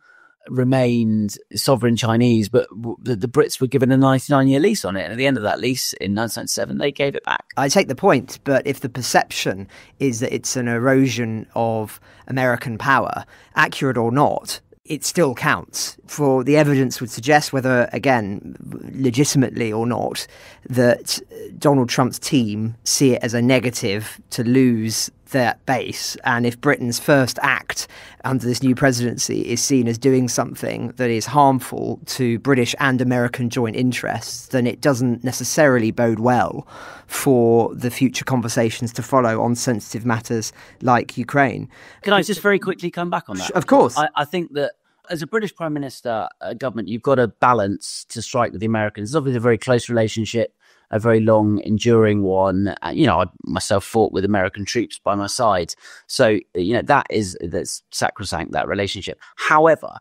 remained sovereign Chinese, but the Brits were given a 99-year lease on it, and at the end of that lease in 1997 they gave it back. I take the point, but if the perception is that it's an erosion of American power, accurate or not, it still counts. For the evidence would suggest, whether, again, legitimately or not, that Donald Trump's team see it as a negative to lose that base. And if Britain's first act under this new presidency is seen as doing something that is harmful to British and American joint interests, then it doesn't necessarily bode well for the future conversations to follow on sensitive matters like Ukraine. Can I just very quickly come back on that? Of course. I think that as a British Prime Minister, government, you've got a balance to strike with the Americans. It's obviously a very close relationship, a very long, enduring one. I myself fought with American troops by my side. So, that's sacrosanct, that relationship. However,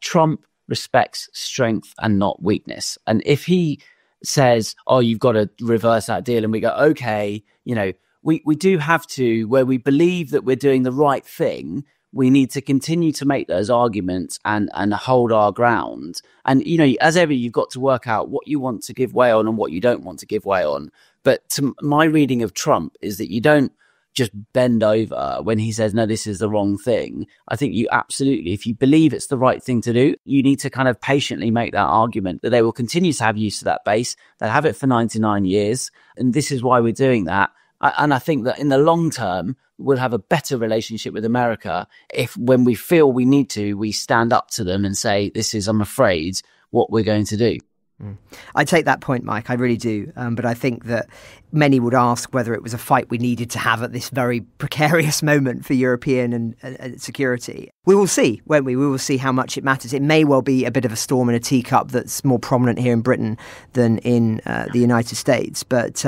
Trump respects strength and not weakness. And if he says, you've got to reverse that deal, and we go, okay, we do have to, where we believe that we're doing the right thing, we need to continue to make those arguments and hold our ground. And, as ever, you've got to work out what you want to give way on and what you don't want to give way on. But to my reading of Trump is that you don't just bend over when he says, no, this is the wrong thing. I think you absolutely, if you believe it's the right thing to do, you need to kind of patiently make that argument that they will continue to have use of that base. They'll have it for 99 years. And this is why we're doing that. And I think that in the long term, we'll have a better relationship with America if, when we feel we need to, we stand up to them and say, this is, I'm afraid, what we're going to do. I take that point, Mike, I really do. But I think that many would ask whether it was a fight we needed to have at this very precarious moment for European and security. We will see, won't we? We will see how much it matters. It may well be a bit of a storm in a teacup that's more prominent here in Britain than in the United States. But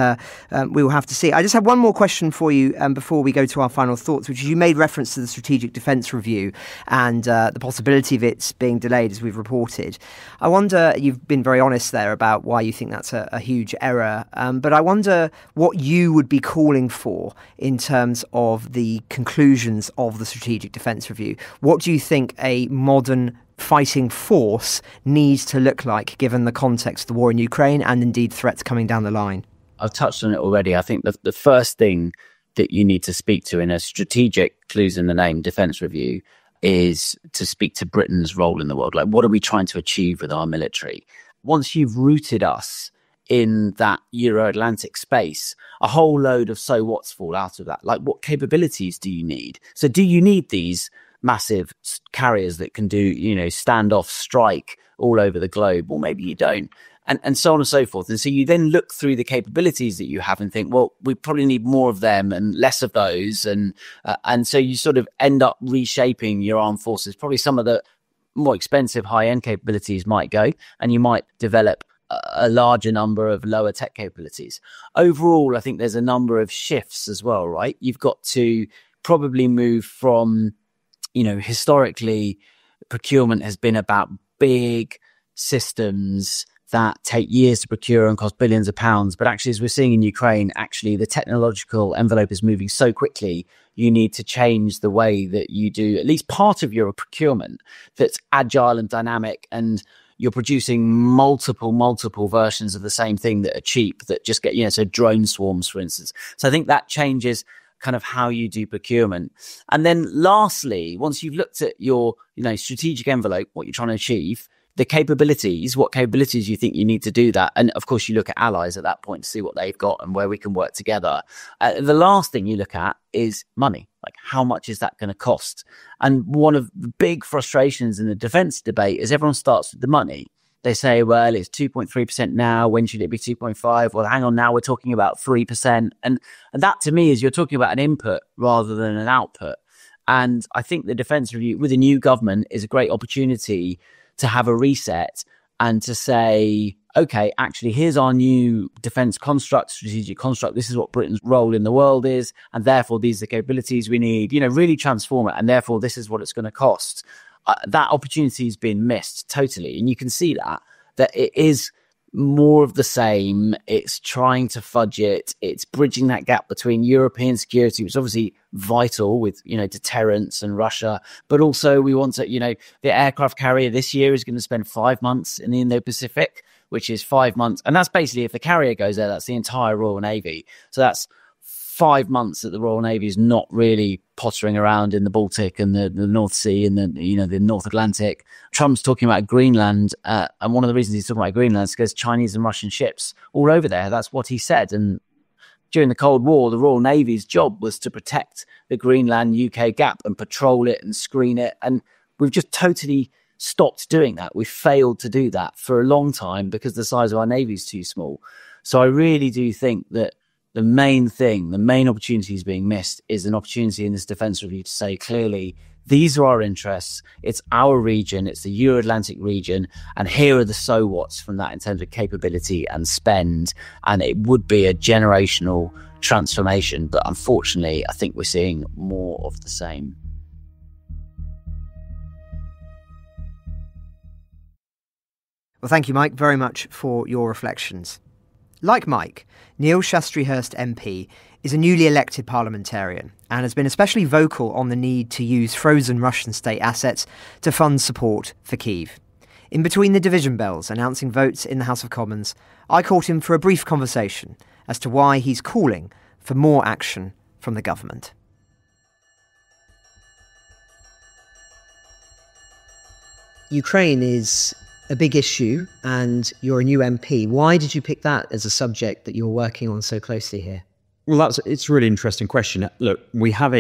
we will have to see. I just have one more question for you before we go to our final thoughts, which is you made reference to the Strategic Defence Review and the possibility of its being delayed, as we've reported. I wonder, you've been very honest there about why you think that's a huge error. But I wonder what you would be calling for in terms of the conclusions of the Strategic Defence Review. What do you think a modern fighting force needs to look like, given the context of the war in Ukraine and indeed threats coming down the line? I've touched on it already. I think the first thing that you need to speak to in a strategic, clues in the name, defence review is to speak to Britain's role in the world. Like, what are we trying to achieve with our military? Once you've rooted us in that Euro-Atlantic space, a whole load of so what's fall out of that. Like, what capabilities do you need? So do you need these massive carriers that can do, standoff strike all over the globe? Or maybe you don't. And so on and so forth. And so you then look through the capabilities that you have and think, well, we probably need more of them and less of those. And so you sort of end up reshaping your armed forces. Probably some of the more expensive high-end capabilities might go, and you might develop a larger number of lower tech capabilities. Overall, I think there's a number of shifts as well, right? You've got to probably move from, historically, procurement has been about big systems that take years to procure and cost billions of pounds. But actually, as we're seeing in Ukraine, actually the technological envelope is moving so quickly, you need to change the way that you do at least part of your procurement that's agile and dynamic, and you're producing multiple versions of the same thing that are cheap, that just get, so drone swarms, for instance. So I think that changes kind of how you do procurement. And then lastly, once you've looked at your, strategic envelope, what you're trying to achieve, the capabilities, what capabilities you think you need to do that. And of course, you look at allies at that point to see what they've got and where we can work together. The last thing you look at is money. Like, how much is that going to cost? And one of the big frustrations in the defence debate is everyone starts with the money. They say, well, it's 2.3% now. When should it be 2.5? Well, hang on, now we're talking about 3%. And that to me is you're talking about an input rather than an output. And I think the defence review with a new government is a great opportunity to have a reset and to say, okay, actually, here's our new defence construct, strategic construct. This is what Britain's role in the world is. And therefore, these are the capabilities we need, really transform it. And therefore, this is what it's going to cost. That opportunity has been missed totally. And you can see that it is more of the same. It's trying to fudge it. It's bridging that gap between European security, which is obviously vital with, deterrence and Russia. But also we want to, the aircraft carrier this year is going to spend 5 months in the Indo-Pacific, which is 5 months. And that's basically, if the carrier goes there, that's the entire Royal Navy. So that's 5 months that the Royal Navy is not really pottering around in the Baltic and the North Sea and the North Atlantic. Trump's talking about Greenland, and one of the reasons he's talking about Greenland is because Chinese and Russian ships all over there. That's what he said. And during the Cold War, the Royal Navy's job was to protect the Greenland-UK gap and patrol it and screen it. And we've just totally stopped doing that. We've failed to do that for a long time because the size of our Navy is too small. So I really do think that the main opportunity is being missed is an opportunity in this defence review to say clearly, these are our interests. It's our region. It's the Euro-Atlantic region. And here are the so what's from that in terms of capability and spend. And it would be a generational transformation. But unfortunately, I think we're seeing more of the same. Well, thank you, Mike, very much for your reflections. Like Mike, Neil Shastri-Hurst MP is a newly elected parliamentarian and has been especially vocal on the need to use frozen Russian state assets to fund support for Kyiv. In between the division bells announcing votes in the House of Commons, I caught him for a brief conversation as to why he's calling for more action from the government. Ukraine is a big issue, and you're a new MP. Why did you pick that as a subject that you're working on so closely here? Well, it's a really interesting question. Look, we have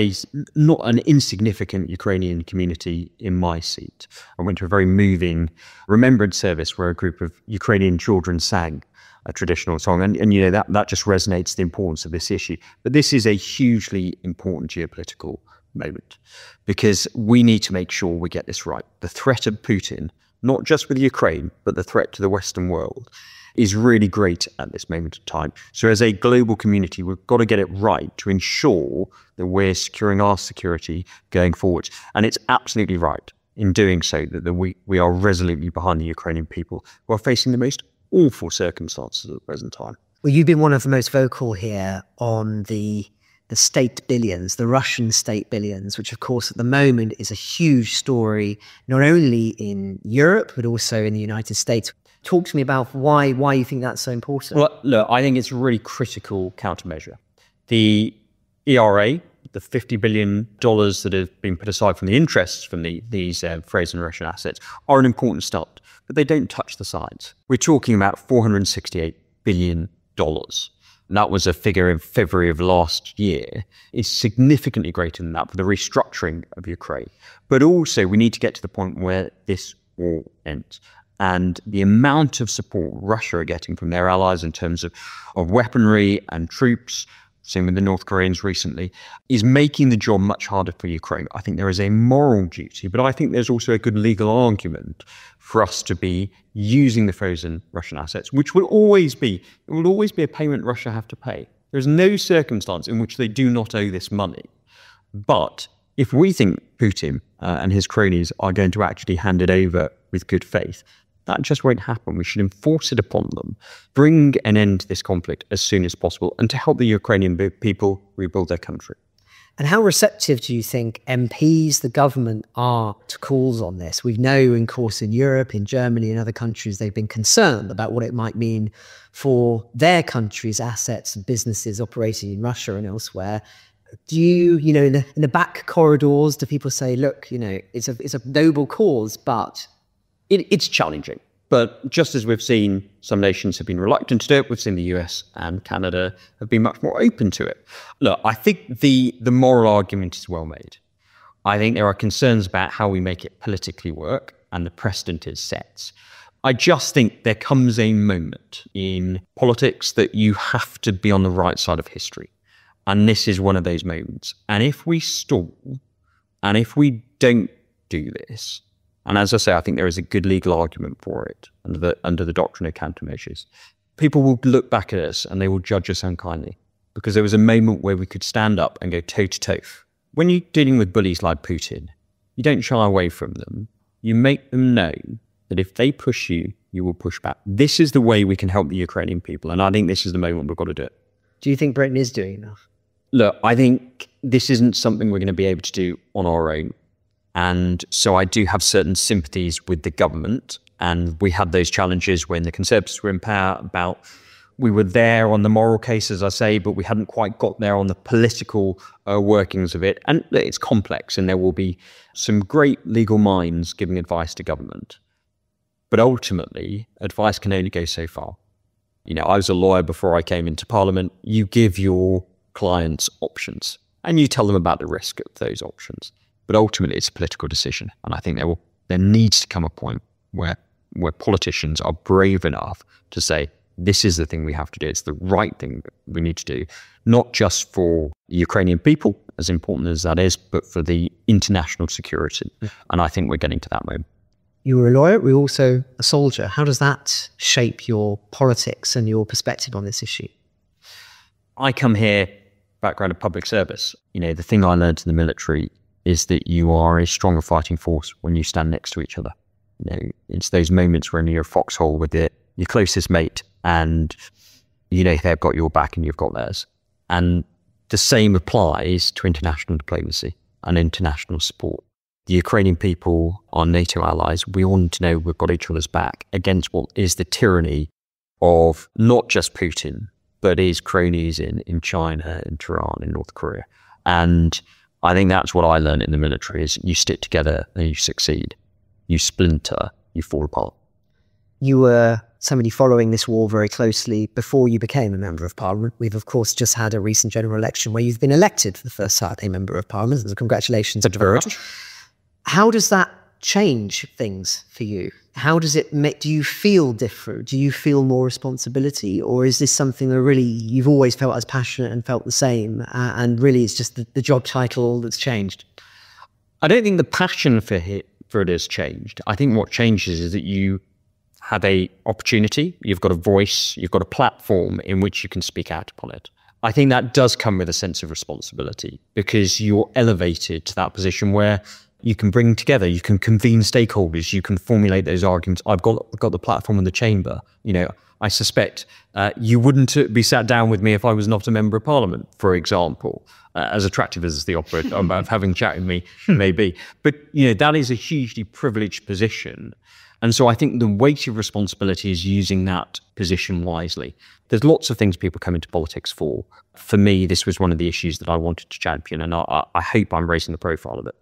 not an insignificant Ukrainian community in my seat. I went to a very moving remembrance service where a group of Ukrainian children sang a traditional song. And you know, that just resonates the importance of this issue. But this is a hugely important geopolitical moment because we need to make sure we get this right. The threat of Putin, not just with Ukraine, but the threat to the Western world, is really great at this moment of time. So as a global community, we've got to get it right to ensure that we're securing our security going forward. And it's absolutely right in doing so that we are resolutely behind the Ukrainian people who are facing the most awful circumstances at the present time. Well, you've been one of the most vocal here on the state billions, the Russian state billions, which of course at the moment is a huge story, not only in Europe, but also in the United States. Talk to me about why you think that's so important. Well, look, I think it's a really critical countermeasure. The ERA, the $50 billion that have been put aside from the interests from these frozen Russian assets, are an important start, but they don't touch the sides. We're talking about $468 billion. And that was a figure in February of last year. It's significantly greater than that for the restructuring of Ukraine. But also, we need to get to the point where this war ends. And the amount of support Russia are getting from their allies in terms of weaponry and troops, same with the North Koreans recently, is making the job much harder for Ukraine. I think there is a moral duty, but I think there's also a good legal argument for us to be using the frozen Russian assets, which will always be a payment Russia have to pay. There's no circumstance in which they do not owe this money. But if we think Putin and his cronies are going to actually hand it over with good faith, that just won't happen. We should enforce it upon them, bring an end to this conflict as soon as possible, and to help the Ukrainian people rebuild their country. And how receptive do you think MPs, the government, are to calls on this? We know, of course, in Europe, in Germany, and other countries, they've been concerned about what it might mean for their countries' assets and businesses operating in Russia and elsewhere. Do you, in the back corridors, do people say, look, it's a noble cause, but it's challenging, but just as we've seen some nations have been reluctant to do it, we've seen the US and Canada have been much more open to it. Look, I think the moral argument is well made. I think there are concerns about how we make it politically work, and the precedent is set. I just think there comes a moment in politics that you have to be on the right side of history. And this is one of those moments. And if we stall, and if we don't do this, and as I say, I think there is a good legal argument for it under the doctrine of countermeasures, people will look back at us and they will judge us unkindly, because there was a moment where we could stand up and go toe-to-toe. When you're dealing with bullies like Putin, you don't shy away from them. You make them know that if they push you, you will push back. This is the way we can help the Ukrainian people, and I think this is the moment we've got to do it. Do you think Britain is doing enough? Look, I think this isn't something we're going to be able to do on our own. And so I do have certain sympathies with the government. And we had those challenges when the Conservatives were in power we were there on the moral case, as I say, but we hadn't quite got there on the political workings of it. And it's complex, and there will be some great legal minds giving advice to government. But ultimately, advice can only go so far. I was a lawyer before I came into Parliament. You give your clients options, and you tell them about the risk of those options. But ultimately, it's a political decision. And I think there needs to come a point where politicians are brave enough to say, this is the thing we have to do. It's the right thing that we need to do, not just for the Ukrainian people, as important as that is, but for the international security. And I think we're getting to that moment. You were a lawyer, we were also a soldier. How does that shape your politics and your perspective on this issue? I come here, background of public service. The thing I learned in the military is that you are a stronger fighting force when you stand next to each other. It's those moments when you're a foxhole with your closest mate, and they've got your back and you've got theirs. And the same applies to international diplomacy and international support. The Ukrainian people, our NATO allies, we all need to know we've got each other's back against what is the tyranny of not just Putin, but his cronies in China, in Tehran, in North Korea. And I think that's what I learned in the military is you stick together and you succeed. You splinter, you fall apart. You were somebody following this war very closely before you became a Member of Parliament. We've, of course, just had a recent general election where you've been elected for the first time a Member of Parliament. So congratulations. Thank you very much. How does that change things for you? How does it make, do you feel different? Do you feel more responsibility? Or is this something that really you've always felt as passionate and felt the same? And really it's just the job title that's changed? I don't think the passion for it has changed. I think what changes is that you have a opportunity, you've got a voice, you've got a platform in which you can speak out upon it. I think that does come with a sense of responsibility because you're elevated to that position where you can bring together, you can convene stakeholders, you can formulate those arguments. I've got the platform in the chamber. You know, I suspect you wouldn't be sat down with me if I was not a Member of Parliament, for example, as attractive as the offer of having a chat with me may be. But, you know, that is a hugely privileged position. And so I think the weight of responsibility is using that position wisely. There's lots of things people come into politics for. For me, this was one of the issues that I wanted to champion, and I hope I'm raising the profile of it.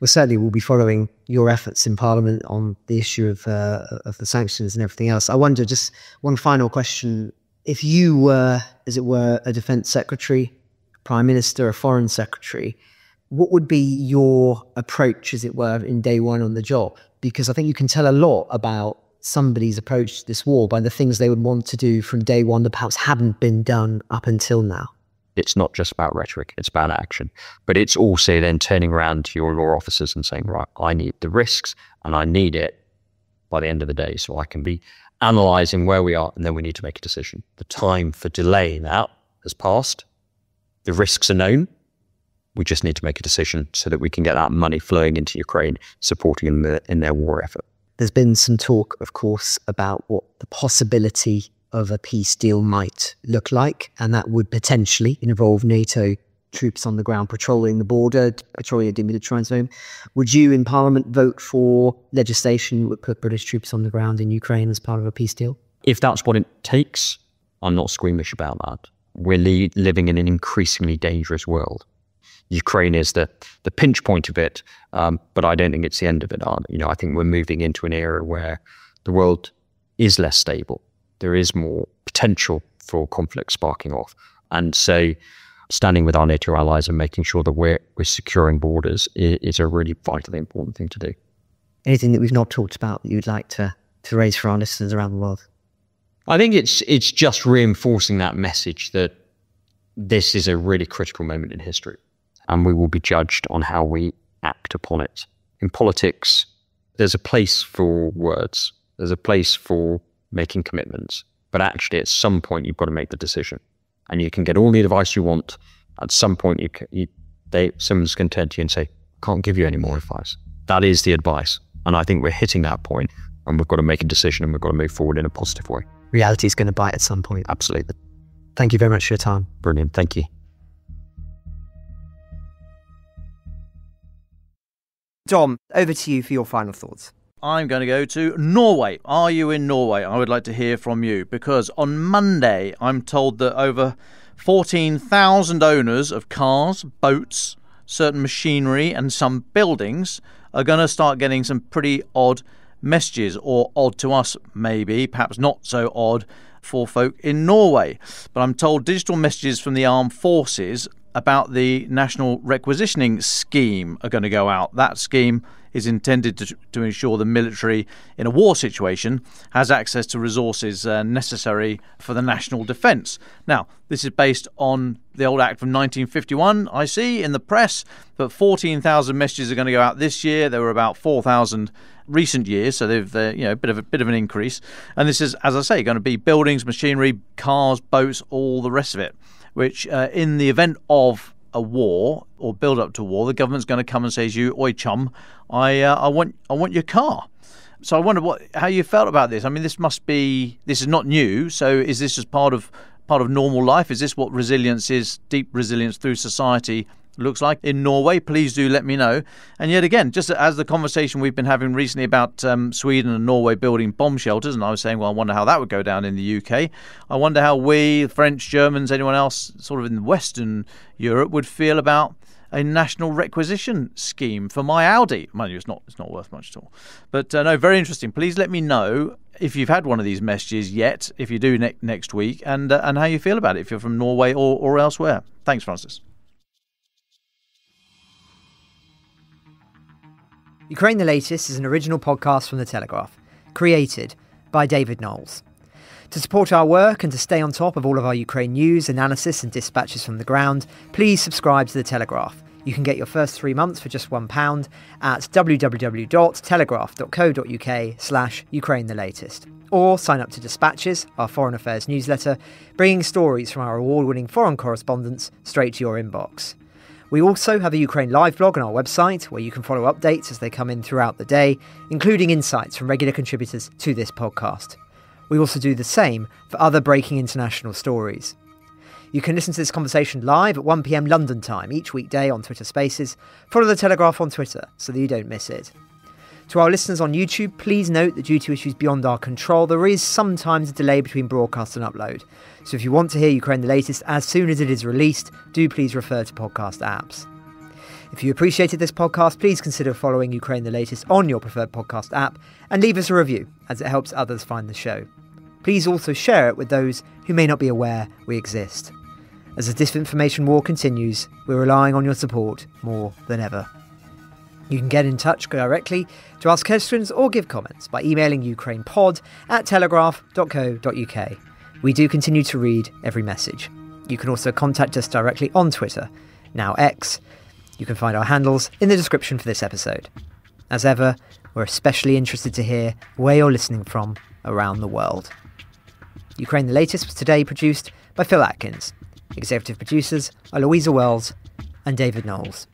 Well, certainly we'll be following your efforts in Parliament on the issue of the sanctions and everything else. I wonder, just one final question. If you were, as it were, a Defence Secretary, Prime Minister, a Foreign Secretary, what would be your approach, as it were, in day one on the job? Because I think you can tell a lot about somebody's approach to this war by the things they would want to do from day one that perhaps haven't been done up until now. It's not just about rhetoric, it's about action. But it's also then turning around to your law officers and saying, right, I need the risks and I need it by the end of the day so I can be analysing where we are and then we need to make a decision. The time for delaying that has passed. The risks are known. We just need to make a decision so that we can get that money flowing into Ukraine, supporting them in their war effort. There's been some talk, of course, about what the possibility of a peace deal might look like, and that would potentially involve NATO troops on the ground patrolling the border, patrolling a demilitarised zone. Would you in Parliament vote for legislation that would put British troops on the ground in Ukraine as part of a peace deal? If that's what it takes, I'm not squeamish about that. We're living in an increasingly dangerous world. Ukraine is the pinch point of it, but I don't think it's the end of it. You know, I think we're moving into an era where the world is less stable. There is more potential for conflict sparking off. And so standing with our NATO allies and making sure that we're securing borders is a really vitally important thing to do. Anything that we've not talked about that you'd like to raise for our listeners around the world? I think it's just reinforcing that message that this is a really critical moment in history. And we will be judged on how we act upon it. In politics, there's a place for words. There's a place for making commitments. But actually, at some point, you've got to make the decision. And you can get all the advice you want. At some point, someone's going to turn to you and say, can't give you any more advice. That is the advice. And I think we're hitting that point, and we've got to make a decision, and we've got to move forward in a positive way. Reality is going to bite at some point. Absolutely. Thank you very much for your time. Brilliant. Thank you. Dom, over to you for your final thoughts. I'm going to go to Norway. Are you in Norway? I would like to hear from you because on Monday, I'm told that over 14,000 owners of cars, boats, certain machinery and some buildings are going to start getting some pretty odd messages, or odd to us maybe, perhaps not so odd for folk in Norway. But I'm told digital messages from the armed forces about the national requisitioning scheme are going to go out. That scheme is intended to ensure the military in a war situation has access to resources necessary for the national defence. Now, this is based on the old Act from 1951, I see in the press, but 14,000 messages are going to go out this year. There were about 4,000 recent years, so they've a bit of an increase. And this is, as I say, going to be buildings, machinery, cars, boats, all the rest of it, which in the event of a war or build up to war, the government's going to come and say to you, "Oi, chum, I want your car." So I wonder how you felt about this. I mean, this is not new. So is this as part of normal life? Is this what resilience is? Deep resilience through society looks like in Norway. Please do let me know. And yet again, just as the conversation we've been having recently about Sweden and Norway building bomb shelters, and I was saying, well, I wonder how that would go down in the UK. I wonder how we, French, Germans, anyone else sort of in Western Europe would feel about a national requisition scheme for my Audi. Mind you, it's not worth much at all. But no, very interesting. Please let me know if you've had one of these messages yet, if you do next week, and how you feel about it, if you're from Norway or elsewhere. Thanks, Francis. Ukraine the Latest is an original podcast from The Telegraph, created by David Nicholls. To support our work and to stay on top of all of our Ukraine news, analysis and dispatches from the ground, please subscribe to The Telegraph. You can get your first 3 months for just £1 at www.telegraph.co.uk/Ukraine the Latest. Or sign up to Dispatches, our foreign affairs newsletter, bringing stories from our award-winning foreign correspondents straight to your inbox. We also have a Ukraine live blog on our website where you can follow updates as they come in throughout the day, including insights from regular contributors to this podcast. We also do the same for other breaking international stories. You can listen to this conversation live at 1 p.m. London time each weekday on Twitter Spaces. Follow The Telegraph on Twitter so that you don't miss it. To our listeners on YouTube, please note that due to issues beyond our control, there is sometimes a delay between broadcast and upload. So if you want to hear Ukraine the Latest as soon as it is released, do please refer to podcast apps. If you appreciated this podcast, please consider following Ukraine the Latest on your preferred podcast app and leave us a review, as it helps others find the show. Please also share it with those who may not be aware we exist. As the disinformation war continues, we're relying on your support more than ever. You can get in touch directly to ask questions or give comments by emailing ukrainepod@telegraph.co.uk. We do continue to read every message. You can also contact us directly on Twitter, now X. You can find our handles in the description for this episode. As ever, we're especially interested to hear where you're listening from around the world. Ukraine the Latest was today produced by Phil Atkins. Executive producers are Louisa Wells and David Nicholls.